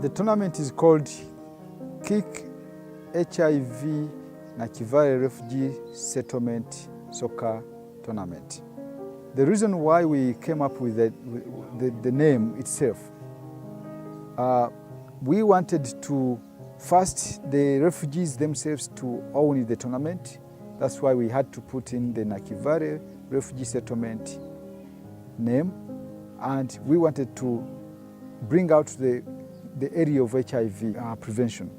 The tournament is called Kick HIV Nakivale Refugee Settlement Soccer Tournament. The reason why we came up with the name itself, we wanted to first the refugees themselves to own the tournament. That's why we had to put in the Nakivale Refugee Settlement name, and we wanted to bring out the area of HIV prevention.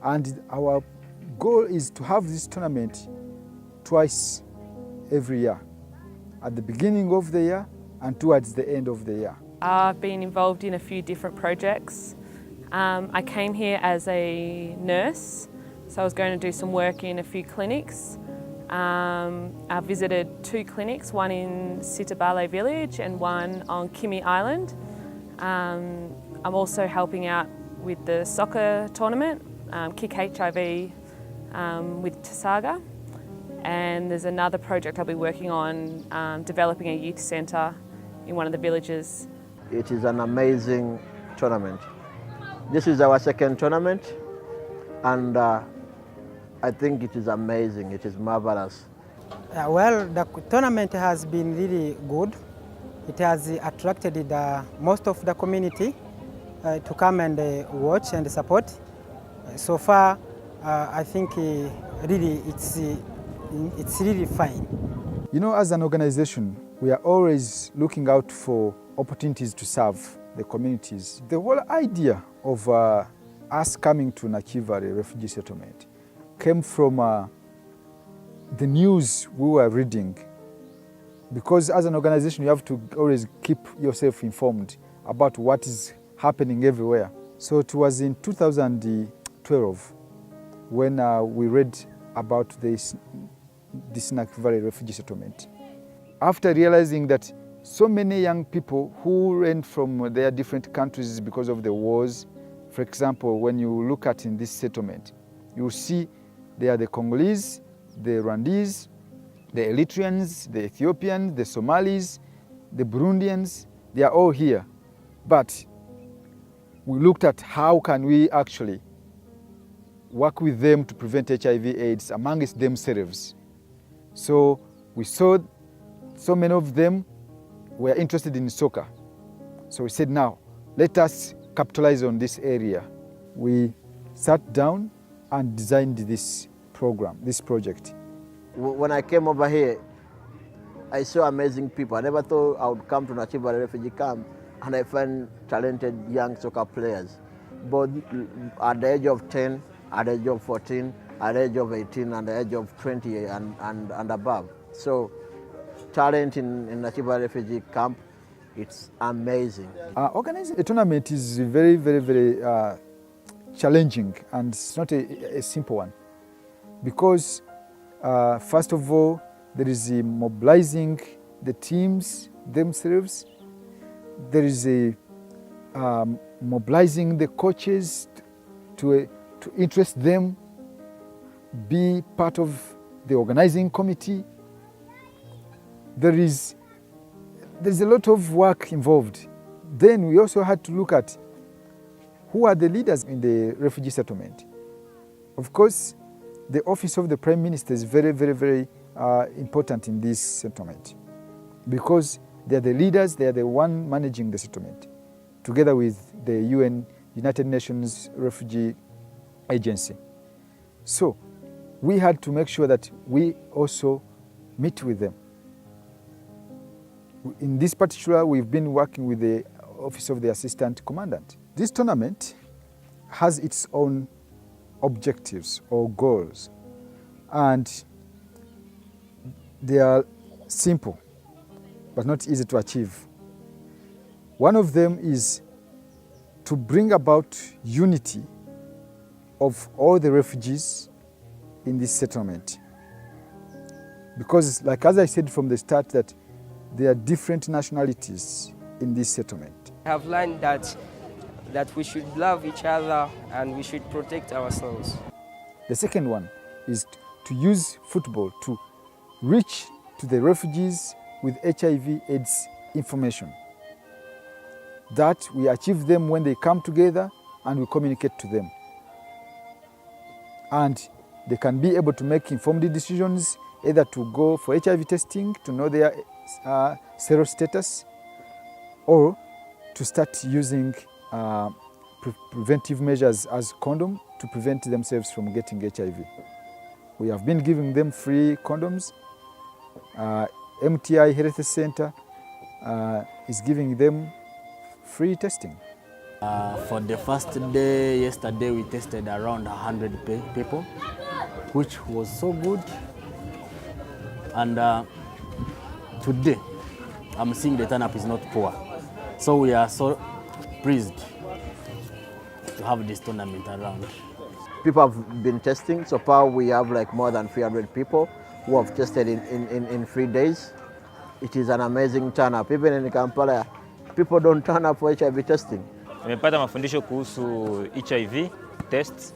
And our goal is to have this tournament twice every year, at the beginning of the year and towards the end of the year. I've been involved in a few different projects. I came here as a nurse, so I was going to do some work in a few clinics. I visited 2 clinics, one in Sitabale village and one on Kimi Island. I'm also helping out with the soccer tournament, Kick HIV with Tasaaga. And there's another project I'll be working on, developing a youth centre in one of the villages. It is an amazing tournament. This is our second tournament, and I think it is amazing, it is marvelous. Well, the tournament has been really good. It has attracted most of the community to come and watch and support. So far, I think really it's really fine. You know, as an organization, we are always looking out for opportunities to serve the communities. The whole idea of us coming to Nakivale Refugee Settlement came from the news we were reading. Because as an organization, you have to always keep yourself informed about what is happening everywhere. So it was in 2012 when we read about this Nakivale Refugee Settlement. After realizing that so many young people who ran from their different countries because of the wars, for example, when you look at in this settlement, you see there are the Congolese, the Rwandese, the Eritreans, the Ethiopians, the Somalis, the Burundians, they are all here. But we looked at how can we actually work with them to prevent HIV/AIDS amongst themselves. So we saw so many of them were interested in soccer. So we said, now, let us capitalize on this area. We sat down and designed this program, this project. When I came over here, I saw amazing people. I never thought I would come to Nakivale refugee camp and I find talented young soccer players, both at the age of 10, at the age of 14, at the age of 18, and the age of 20 and above. So talent in Nakivale refugee camp, it's amazing. Organizing a tournament is very, very, very challenging, and it's not a simple one. Because first of all, there is mobilizing the teams themselves. There is mobilizing the coaches to interest them, be part of the organizing committee. There's a lot of work involved. Then we also had to look at who are the leaders in the refugee settlement. Of course, the office of the Prime Minister is very, very, very important in this settlement, because they are the leaders, they are the one managing the settlement, together with the UN, United Nations Refugee Agency. So we had to make sure that we also meet with them. In this particular, we've been working with the Office of the Assistant Commandant. This tournament has its own objectives or goals, and they are simple but not easy to achieve. One of them is to bring about unity of all the refugees in this settlement, because, like as I said from the start, that there are different nationalities in this settlement. I have learned that we should love each other and we should protect ourselves. The second one is to use football to reach to the refugees with HIV/AIDS information. that we achieve them when they come together and we communicate to them. And they can be able to make informed decisions, either to go for HIV testing to know their sero status, or to start using preventive measures as condom to prevent themselves from getting HIV. We have been giving them free condoms. MTI Health Center is giving them free testing. For the first day, yesterday we tested around 100 people, which was so good. And today, I'm seeing the turn-up is not poor. So we are so pleased to have this tournament around. People have been testing. So far we have like more than 300 people who have tested in 3 days. It is an amazing turn-up. Even in Kampala, people don't turn up for HIV testing. Nimepata mafundisho kuhusu HIV tests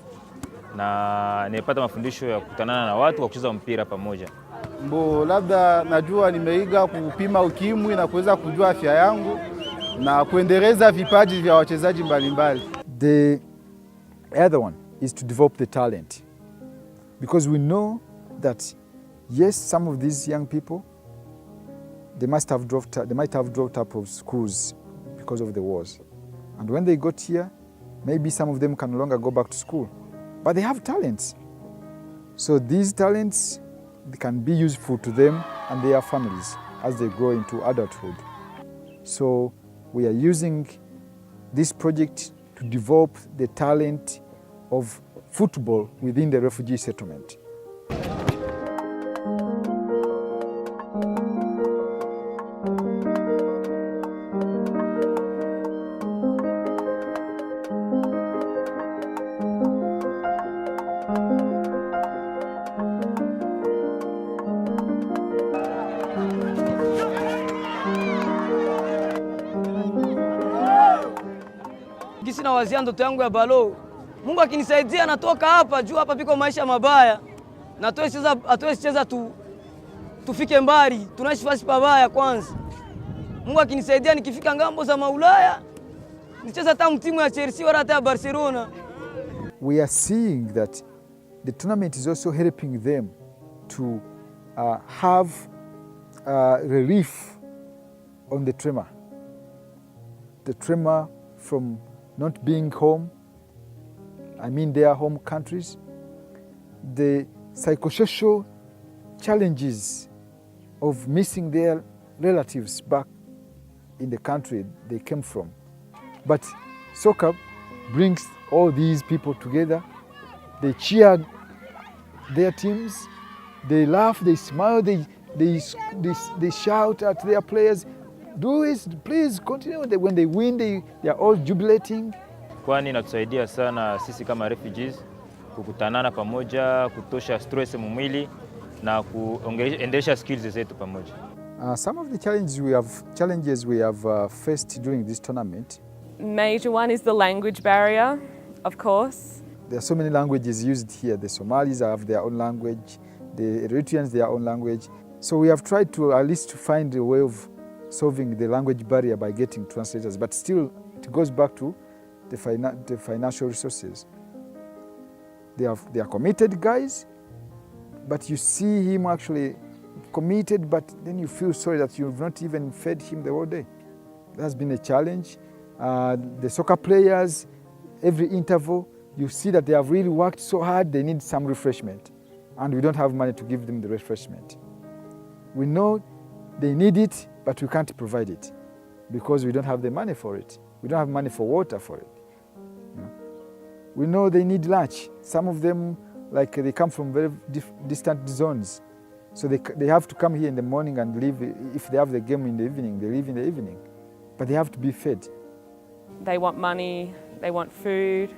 na nimepata mafundisho ya kukutanana na watu wa kucheza mpira pamoja. Labda najua nimeiga kupima ukimwi na kuweza kujua afya yangu na kuendeleza vipaji vya wachezaji mbalimbali. The other one is to develop the talent, because we know that yes, some of these young people they might have dropped out of schools because of the wars. And when they got here, maybe some of them can no longer go back to school, but they have talents. So these talents can be useful to them and their families as they grow into adulthood. So we are using this project to develop the talent of football within the refugee settlement. Gisi na wazia ndoto yangu ya balo. Mungu akinisaidia natoka hapa juu hapa piko maisha mabaya. Na atoe cheza tufike mbali. Tunaishi fasi pabaya kwanza. Mungu akinisaidia nikifika ngambo za Maulaya nicheza hata timu ya Chelsea wala hata ya Barcelona. We are seeing that the tournament is also helping them to have relief on the trauma. The trauma from not being home, I mean their home countries, the psychosocial challenges of missing their relatives back in the country they came from. But soccer brings all these people together. They cheer their teams, they laugh, they smile, they shout at their players, do it, please continue. When they win, they are all jubilating. Kwani inatusaidia sana sisi kama refugees kukutanana pamoja, kutosha stress mwili na kuendelesha skills zetu pamoja. Some of the challenges we have faced during this tournament. Major one is the language barrier, of course. There are so many languages used here. The Somalis have their own language, the Eritreans their own language. So we have tried to at least find a way of solving the language barrier by getting translators, but still it goes back to the financial resources. They are committed guys, but you see him actually committed, but then you feel sorry that you've not even fed him the whole day. That's been a challenge. The soccer players, every interval, you see that they have really worked so hard, they need some refreshment. And we don't have money to give them the refreshment. We know they need it, but we can't provide it because we don't have the money for it. We don't have money for water for it. We know they need lunch. Some of them, like they come from very distant zones. So they have to come here in the morning and leave. If they have the game in the evening, they leave in the evening. But they have to be fed. They want money, they want food,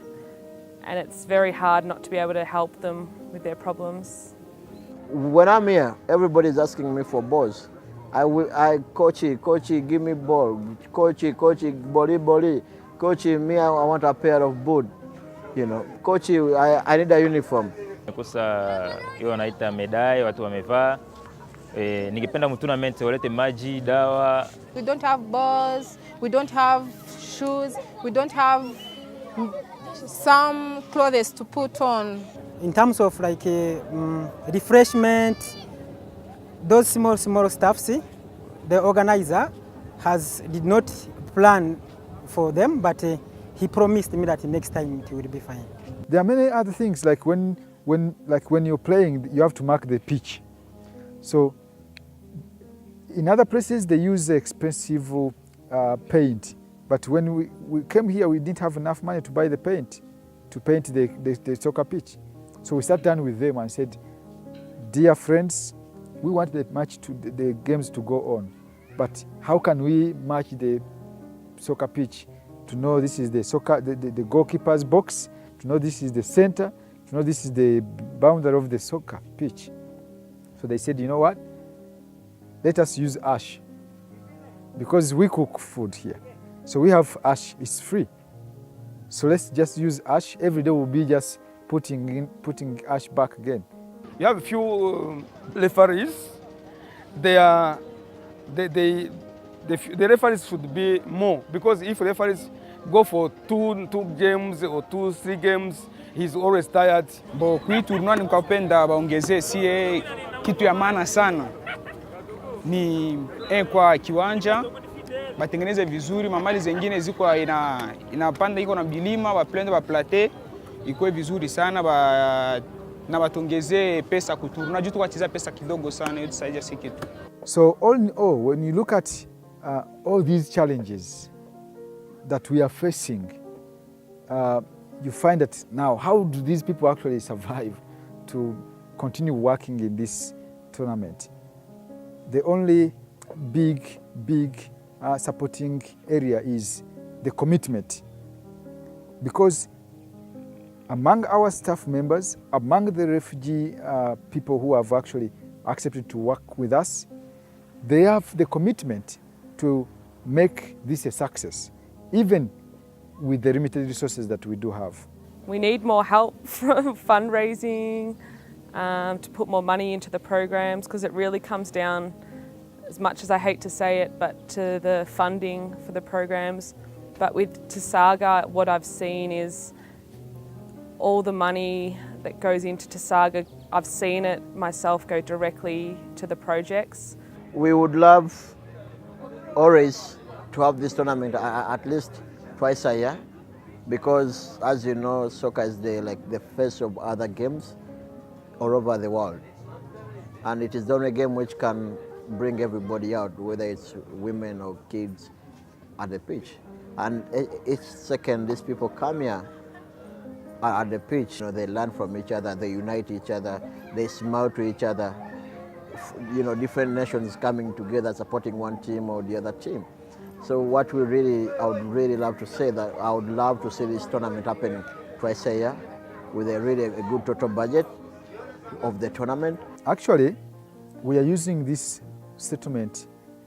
and it's very hard not to be able to help them with their problems. When I'm here, everybody's asking me for balls. Coachy, give me ball. Coachy, boli. Coachy, me, I want a pair of boots. You know, coachy, I need a uniform. Nakosa hiyo wanaita medai watu wamevaa, Ningependa tournament walete maji, dawa. We don't have balls, we don't have shoes, we don't have some clothes to put on. In terms of like refreshment, those small stuff, see, the organizer did not plan for them, but he promised me that next time it will be fine. There are many other things, like when you're playing, you have to mark the pitch. So in other places they use expensive paint, but when we came here, we didn't have enough money to buy the paint to paint the soccer pitch. So we sat down with them and said, dear friends, we want the games to go on, but how can we match the soccer pitch to know this is the goalkeeper's box, to know this is the center, to know this is the boundary of the soccer pitch? So they said, you know what? Let us use ash, because we cook food here. So we have ash, it's free. So let's just use ash. Every day we'll be just putting ash back again. You have a few referees. The referees should be more, because if referees go for two games or 2-3 games, he's always tired. Bo kuiturnua nikapenda baongezee sie kitu ya maana sana ni kwa kiwanja batengeneze vizuri, mamali zingine ziko inapanda iko na bilima ba plate iko vizuri sana na batongezee pesa kuturuna juu tukacheza pesa kidogo sana yote saidia si kitu. So all in all, when you look at all these challenges that we are facing, you find that now, how do these people actually survive to continue working in this tournament? The only big supporting area is the commitment, because among our staff members, among the refugee people who have actually accepted to work with us, they have the commitment to make this a success, even with the limited resources that we do have. We need more help from fundraising, to put more money into the programs, because it really comes down, as much as I hate to say it, but to the funding for the programs. But with Tasaaga, what I've seen is all the money that goes into Tasaaga, I've seen it myself go directly to the projects. We would love always to have this tournament at least twice a year, because as you know, soccer is the face of other games all over the world, and it is the only game which can bring everybody out, whether it's women or kids, at the pitch. And each second these people come here at the pitch, they learn from each other, they unite each other, they smile to each other. Different nations coming together supporting one team or the other team. So I would really love to say that I would love to see this tournament happening twice a year with a good total budget of the tournament. Actually, we are using this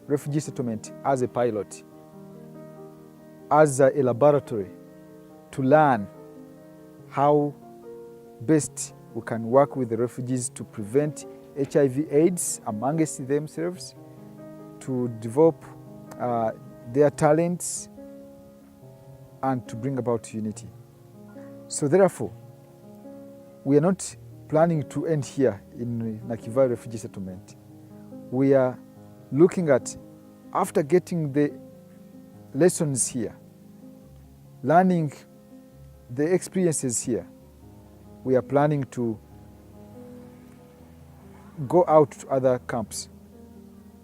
refugee settlement, as a pilot, as a laboratory to learn how best we can work with the refugees to prevent HIV/AIDS amongst themselves, to develop their talents, and to bring about unity. So therefore, we are not planning to end here in Nakivale refugee settlement. We are looking at, after getting the lessons here, learning the experiences here, we are planning to go out to other camps,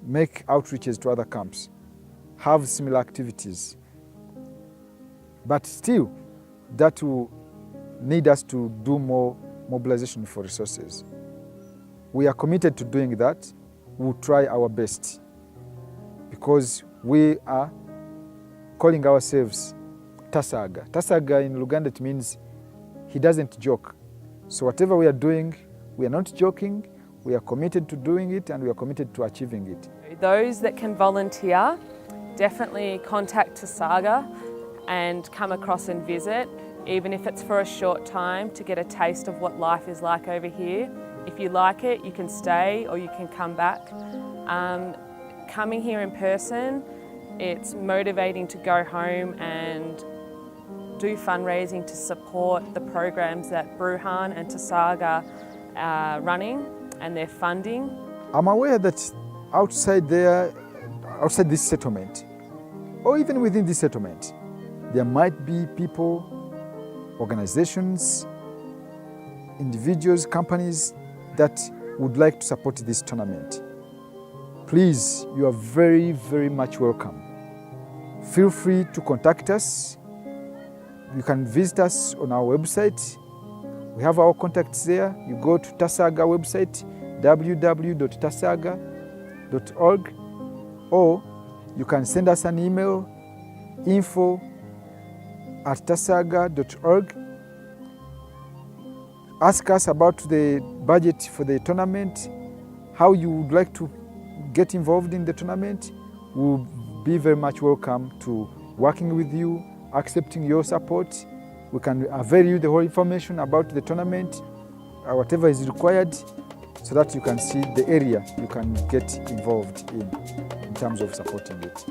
make outreaches to other camps, have similar activities. But still, that will need us to do more mobilization for resources. We are committed to doing that. We'll try our best, because we are calling ourselves Tasaaga. Tasaaga in Luganda, it means he doesn't joke. So whatever we are doing, we are not joking, we are committed to doing it, and we are committed to achieving it. Those that can volunteer, definitely contact Tasaaga and come across and visit, even if it's for a short time, to get a taste of what life is like over here. If you like it, you can stay or you can come back. Coming here in person, it's motivating to go home and do fundraising to support the programs that Bruhan and Tasaaga are running and they're funding. I'm aware that outside this settlement, or even within this settlement, there might be people, organizations, individuals, companies that would like to support this tournament. Please, you are very, very much welcome. Feel free to contact us. You can visit us on our website. We have our contacts there. You go to Tasaaga website, www.tasaaga.org, or you can send us an email, info@tasaaga.org. Ask us about the budget for the tournament, how you would like to get involved in the tournament. We'll be very much welcome to working with you, accepting your support. We can avail you the whole information about the tournament, whatever is required, so that you can see the area you can get involved in terms of supporting it.